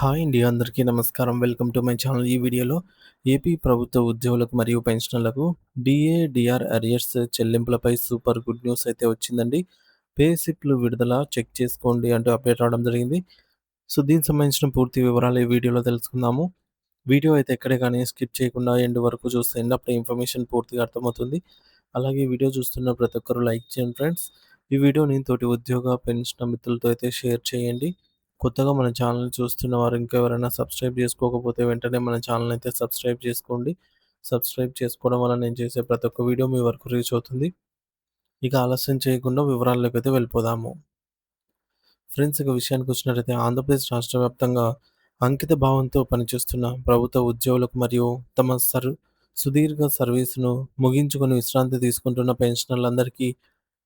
Hi అండి. అందరికీ నమస్కారం. Welcome to my channel. ఈ వీడియోలో ఏపీ ప్రభుత్వ ఉద్యోగులకు మరియు పెన్షనర్లకు డీఏ, డీఆర్ అరియర్స్ చెల్లింపులపై సూపర్ గుడ్ న్యూస్ అయితే వచ్చిందండి. పే స్లిప్‌లు విడుదల చెక్ చేసుకోండి అంటూ అప్డేట్ రావడం జరిగింది. సో, దీనికి సంబంధించిన పూర్తి వివరాలు ఈ వీడియోలో తెలుసుకుందాము. వీడియో అయితే ఎక్కడే గాని స్కిప్ చేయకుండా ఎండ్ వరకు చూసేయండి. అప్పుడే ఇన్ఫర్మేషన్ పూర్తిగా అర్థమవుతుంది. అలాగే ఈ వీడియో చూస్తున్న ప్రతి ఒక్కరు లైక్ చేయండి ఫ్రెండ్స్. ఈ వీడియోని తోటి ఉద్యోగ, పెన్షనర్ మిత్రులతో అయితే షేర్ చేయండి. కొత్తగా మన ఛానల్‌ని చూస్తున్న వారు ఇంకా ఎవరైనా సబ్స్క్రైబ్ చేసుకోకపోతే వెంటనే మన ఛానల్‌ని అయితే సబ్స్క్రైబ్ చేసుకోండి. సబ్స్క్రైబ్ చేసుకోవడం వల్ల నేను చేసే ప్రతి ఒక్క వీడియో మీ వరకు రీచ్ అవుతుంది. ఇక ఆలస్యం చేయకుండా వివరాల్లోకైతే వెళ్ళిపోదాము. ఫ్రెండ్స్, ఇక విషయానికొచ్చినట్లయితే ఆంధ్రప్రదేశ్ రాష్ట్ర వ్యాప్తంగా అంకిత భావంతో పనిచేస్తున్న ప్రభుత్వ ఉద్యోగులకు మరియు తమ సుదీర్ఘ సర్వీస్‌ను ముగించుకొని విశ్రాంతి తీసుకుంటున్న పెన్షనర్లందరికీ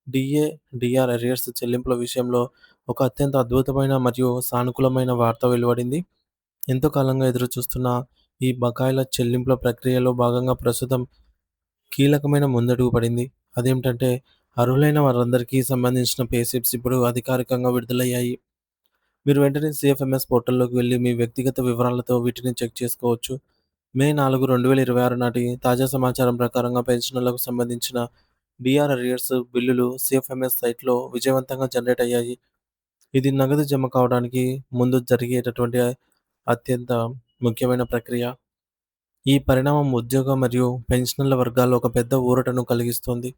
డీఏ, డీఆర్ అరియర్స్ చెల్లింపుల విషయంలో ఒక అత్యంత అద్భుతమైన మరియు సానుకూలమైన వార్త వెలువడింది. ఎంతో కాలంగా ఎదురుచూస్తున్న ఈ బకాయిల చెల్లింపుల ప్రక్రియలో భాగంగా ప్రస్తుతం కీలకమైన ముందడుగు పడింది. అదేమిటంటే, అర్హులైన వారందరికీ సంబంధించిన పే స్లిప్స్ ఇప్పుడు అధికారికంగా విడుదలయ్యాయి. మీరు వెంటనే సీఎఫ్ఎంఎస్ పోర్టల్‌లోకి వెళ్లి మీ వ్యక్తిగత వివరాలతో వీటిని చెక్ చేసుకోవచ్చు. మే 4, 2026 నాటి తాజా సమాచారం ప్రకారంగా పెన్షనర్లకు సంబంధించిన డీఆర్ అరియర్స్ బిల్లులు సీఎఫ్ఎంఎస్ సైట్‌లో విజయవంతంగా జనరేట్ అయ్యాయి. ఇది నగదు జమ కావడానికి ముందు జరిగేటటువంటి అత్యంత ముఖ్యమైన ప్రక్రియ. ఈ పరిణామం ఉద్యోగ మరియు పెన్షనర్ల వర్గాల్లో ఒక పెద్ద ఊరటను కలిగిస్తోంది.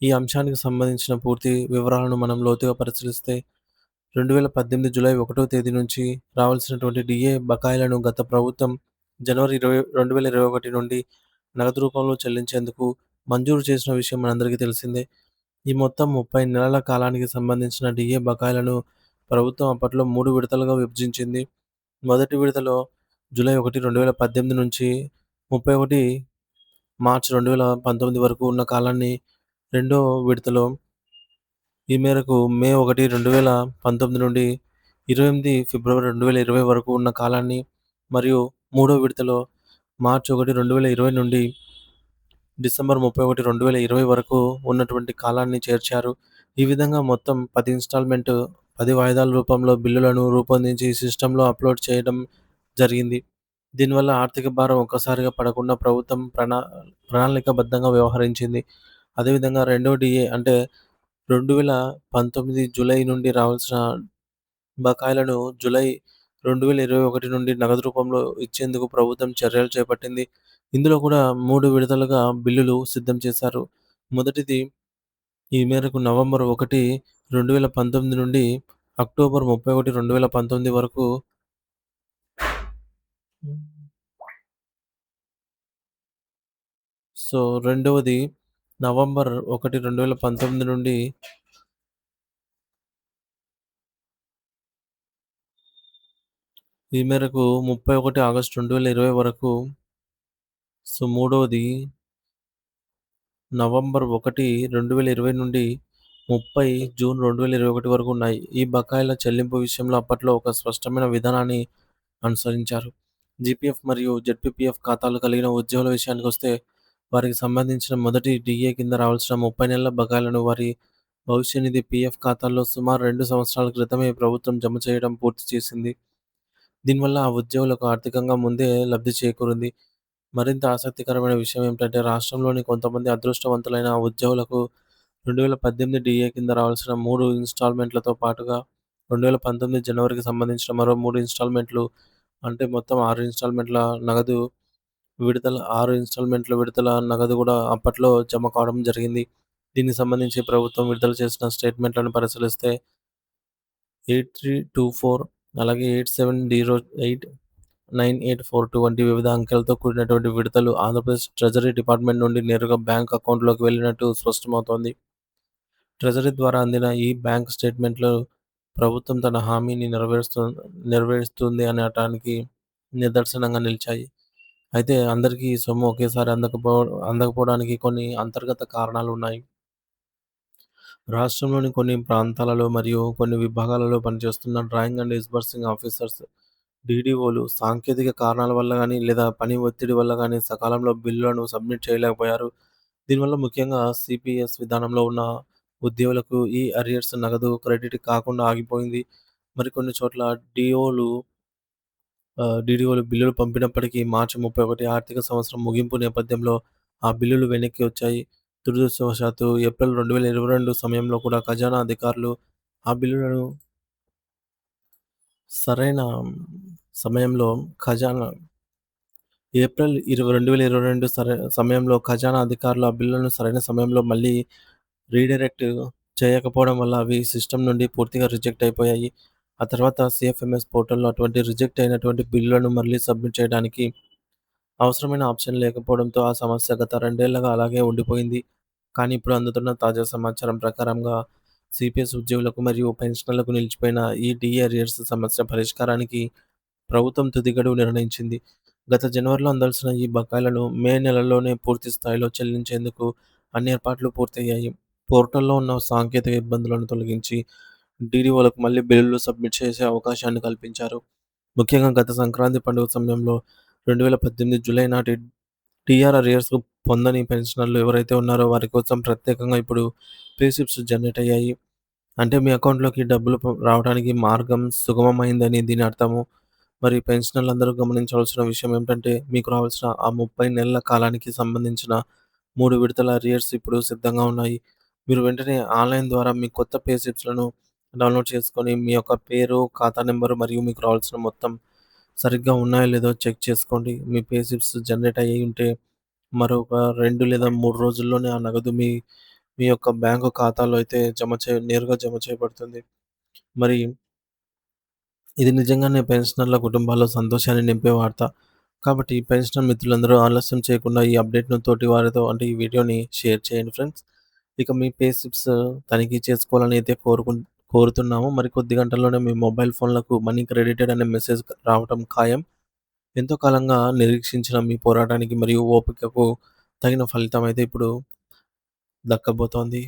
ఈ అంశానికి సంబంధించిన పూర్తి వివరాలను మనం లోతుగా పరిశీలిస్తే 2018 జూలై 1వ తేదీ నుంచి రావాల్సినటువంటి డీఏ బకాయిలను గత ప్రభుత్వం జనవరి 2021 నుండి నగదు రూపంలో చెల్లించేందుకు మంజూరు చేసిన విషయం మనందరికీ తెలిసిందే. ఈ మొత్తం 30 నెలల కాలానికి సంబంధించిన డీఏ బకాయిలను ప్రభుత్వం అప్పట్లో 3 విడతలుగా విభజించింది. మొదటి విడతలో జూలై 1, 2018 నుంచి 31 మార్చి 2019 వరకు ఉన్న కాలాన్ని, రెండో విడతలో ఈ మేరకు మే 1, 2019 నుండి 28 ఫిబ్రవరి 2020 వరకు ఉన్న కాలాన్ని, మరియు మూడో విడతలో మార్చి 1, 2020 నుండి డిసెంబర్ 31, 2020 వరకు ఉన్నటువంటి కాలాన్ని చేర్చారు. ఈ విధంగా మొత్తం 10 వాయిదాల రూపంలో బిల్లులను రూపొందించి సిస్టమ్‌లో అప్‌లోడ్ చేయడం జరిగింది. దీనివల్ల ఆర్థిక భారం ఒక్కసారిగా పడకుండా ప్రభుత్వం ప్రణాళికాబద్ధంగా వ్యవహరించింది. అదేవిధంగా రెండో డీఏ అంటే 2019 జూలై నుండి రావాల్సిన బకాయిలను జూలై 2021 నుండి నగదు రూపంలో ఇచ్చేందుకు ప్రభుత్వం చర్యలు చేపట్టింది. ఇందులో కూడా 3 విడతలుగా బిల్లులు సిద్ధం చేశారు. మొదటిది ఈ మేరకు నవంబర్ 1, 2019 నుండి అక్టోబర్ 31, 2019 వరకు. సో, రెండవది నవంబర్ 1, 2019 నుండి ఈ మేరకు 31 ఆగస్టు 2020 వరకు. సో, మూడవది నవంబర్ 1, 2020 నుండి 30 జూన్ 2021 వరకు ఉన్నాయి. ఈ బకాయిల చెల్లింపు విషయంలో అప్పట్లో ఒక స్పష్టమైన విధానాన్ని అనుసరించారు. జీపీఎఫ్ మరియు జెడ్పీపీఎఫ్ ఖాతాలు కలిగిన ఉద్యోగుల విషయానికొస్తే, వారికి సంబంధించిన మొదటి డీఏ కింద రావాల్సిన 30 నెలల బకాయిలను వారి భవిష్య నిధి పీఎఫ్ ఖాతాల్లో సుమారు 2 సంవత్సరాల క్రితమే ప్రభుత్వం జమ చేయడం పూర్తి చేసింది. దీనివల్ల ఆ ఉద్యోగులకు ఆర్థికంగా ముందే లబ్ధి చేకూరింది. మరింత ఆసక్తికరమైన విషయం ఏమిటంటే, రాష్ట్రంలోని కొంతమంది అదృష్టవంతులైన ఉద్యోగులకు 2018 డీఏ కింద రావాల్సిన 3 ఇన్‌స్టాల్‌మెంట్‌లతో పాటుగా 2019 జనవరికి సంబంధించిన మరో 3 ఇన్‌స్టాల్‌మెంట్‌లు, అంటే మొత్తం 6 ఇన్‌స్టాల్‌మెంట్‌ల నగదు విడుదల 6 ఇన్‌స్టాల్‌మెంట్‌ల విడుదల నగదు కూడా అప్పట్లో జమ కావడం జరిగింది. దీనికి సంబంధించి ప్రభుత్వం విడుదల చేసిన స్టేట్‌మెంట్‌లను పరిశీలిస్తే 8324, అలాగే 8708, 9842 వంటి వివిధ అంకెలతో కూడినటువంటి విడతలు ఆంధ్రప్రదేశ్ ట్రెజరీ డిపార్ట్‌మెంట్ నుండి నేరుగా బ్యాంక్ అకౌంట్‌లోకి వెళ్ళినట్టు స్పష్టమవుతోంది. ట్రెజరీ ద్వారా అందిన ఈ బ్యాంక్ స్టేట్‌మెంట్‌లు ప్రభుత్వం తన హామీని నెరవేరుస్తుంది అనటానికి నిదర్శనంగా నిలిచాయి. అయితే అందరికీ ఈ సొమ్ము ఒకేసారి అందకపోవడానికి కొన్ని అంతర్గత కారణాలున్నాయి. రాష్ట్రంలోని కొన్ని ప్రాంతాలలో మరియు కొన్ని విభాగాలలో పనిచేస్తున్న డ్రాయింగ్ అండ్ డిస్బర్సింగ్ ఆఫీసర్స్, డీడీఓలు సాంకేతిక కారణాల వల్ల గానీ, లేదా పని ఒత్తిడి వల్ల గానీ సకాలంలో బిల్లులను సబ్మిట్ చేయలేకపోయారు. దీనివల్ల ముఖ్యంగా సీపీఎస్ విధానంలో ఉన్న ఉద్యోగులకు ఈ అరియర్స్ నగదు క్రెడిట్ కాకుండా ఆగిపోయింది. మరికొన్ని చోట్ల డీఓలు డీడీఓలు బిల్లులు పంపినప్పటికీ మార్చి 31 ఆర్థిక సంవత్సరం ముగింపు నేపథ్యంలో ఆ బిల్లులు వెనక్కి వచ్చాయి. దురదృష్టవశాత్తు ఏప్రిల్ 2022 సమయంలో కూడా ఖజానా అధికారులు ఆ బిల్లులను సరైన సమయంలో ఖజానా ఏప్రిల్ 2022 సమయంలో ఖజానా అధికారులు ఆ బిల్లులను సరైన సమయంలో మళ్ళీ రీడైరెక్ట్ చేయకపోవడం వల్ల అవి సిస్టమ్ నుండి పూర్తిగా రిజెక్ట్ అయిపోయాయి. ఆ తర్వాత సీఎఫ్ఎంఎస్ పోర్టల్‌లో అటువంటి రిజెక్ట్ అయినటువంటి బిల్లులను మళ్ళీ సబ్మిట్ చేయడానికి అవసరమైన ఆప్షన్ లేకపోవడంతో ఆ సమస్య గత 2 ఏళ్లుగా అలాగే ఉండిపోయింది. కానీ ఇప్పుడు అందుతున్న తాజా సమాచారం ప్రకారంగా సీపీఎస్ ఉద్యోగులకు మరియు పెన్షనర్లకు నిలిచిపోయిన ఈ డీఏ అరియర్స్ సమస్య పరిష్కారానికి ప్రభుత్వం తుది గడువు నిర్ణయించింది. గత జనవరిలో అందాల్సిన ఈ బకాయిలను మే నెలలోనే పూర్తి స్థాయిలో చెల్లించేందుకు అన్ని ఏర్పాట్లు పూర్తయ్యాయి. పోర్టల్‌లో ఉన్న సాంకేతిక ఇబ్బందులను తొలగించి డీడీఓలకు మళ్ళీ బిల్లులు సబ్మిట్ చేసే అవకాశాన్ని కల్పించారు. ముఖ్యంగా గత సంక్రాంతి పండుగ సమయంలో 2018 జూలై నాటి టీఆర్ అరియర్స్ పొందని పెన్షనర్లు ఎవరైతే ఉన్నారో వారి కోసం ప్రత్యేకంగా ఇప్పుడు పే స్లిప్స్ జనరేట్ అయ్యాయి. అంటే మీ అకౌంట్‌లోకి డబ్బులు రావడానికి మార్గం సుగమమైందని దీని అర్థము. మరి పెన్షనర్లందరూ గమనించవలసిన విషయం ఏమిటంటే, మీకు రావాల్సిన ఆ 30 నెలల కాలానికి సంబంధించిన 3 విడతల అరియర్స్ ఇప్పుడు సిద్ధంగా ఉన్నాయి. మీరు వెంటనే ఆన్‌లైన్ ద్వారా మీ కొత్త పే స్లిప్స్‌లను డౌన్‌లోడ్ చేసుకొని, మీ యొక్క పేరు, ఖాతా నంబరు మరియు మీకు రావాల్సిన మొత్తం సరిగ్గా ఉన్నాయో లేదో చెక్ చేసుకోండి. మీ పే స్లిప్స్ జనరేట్ అయ్యి ఉంటే, మరొక 2 లేదా 3 రోజుల్లోనే ఆ నగదు మీ మీ యొక్క బ్యాంకు ఖాతాలో అయితే నేరుగా జమ చేయబడుతుంది. మరి ఇది నిజంగానే పెన్షనర్ల కుటుంబాల్లో సంతోషాన్ని నింపే వార్త. కాబట్టి పెన్షనర్ మిత్రులందరూ ఆలస్యం చేయకుండా ఈ అప్డేట్‌ను తోటి వారితో అంటే ఈ వీడియోని షేర్ చేయండి ఫ్రెండ్స్. ఇక మీ పే స్లిప్స్ తనిఖీ చేసుకోవాలని అయితే కోరుతున్నాము. మరి కొద్ది గంటల్లోనే మీ మొబైల్ ఫోన్‌లకు మనీ క్రెడిటెడ్ అనే మెసేజ్ రావటం ఖాయం. ఎంతో కాలంగా నిరీక్షించిన మీ పోరాటానికి మరియు ఓపికకు తగిన ఫలితం అయితే ఇప్పుడు దక్కబోతోంది.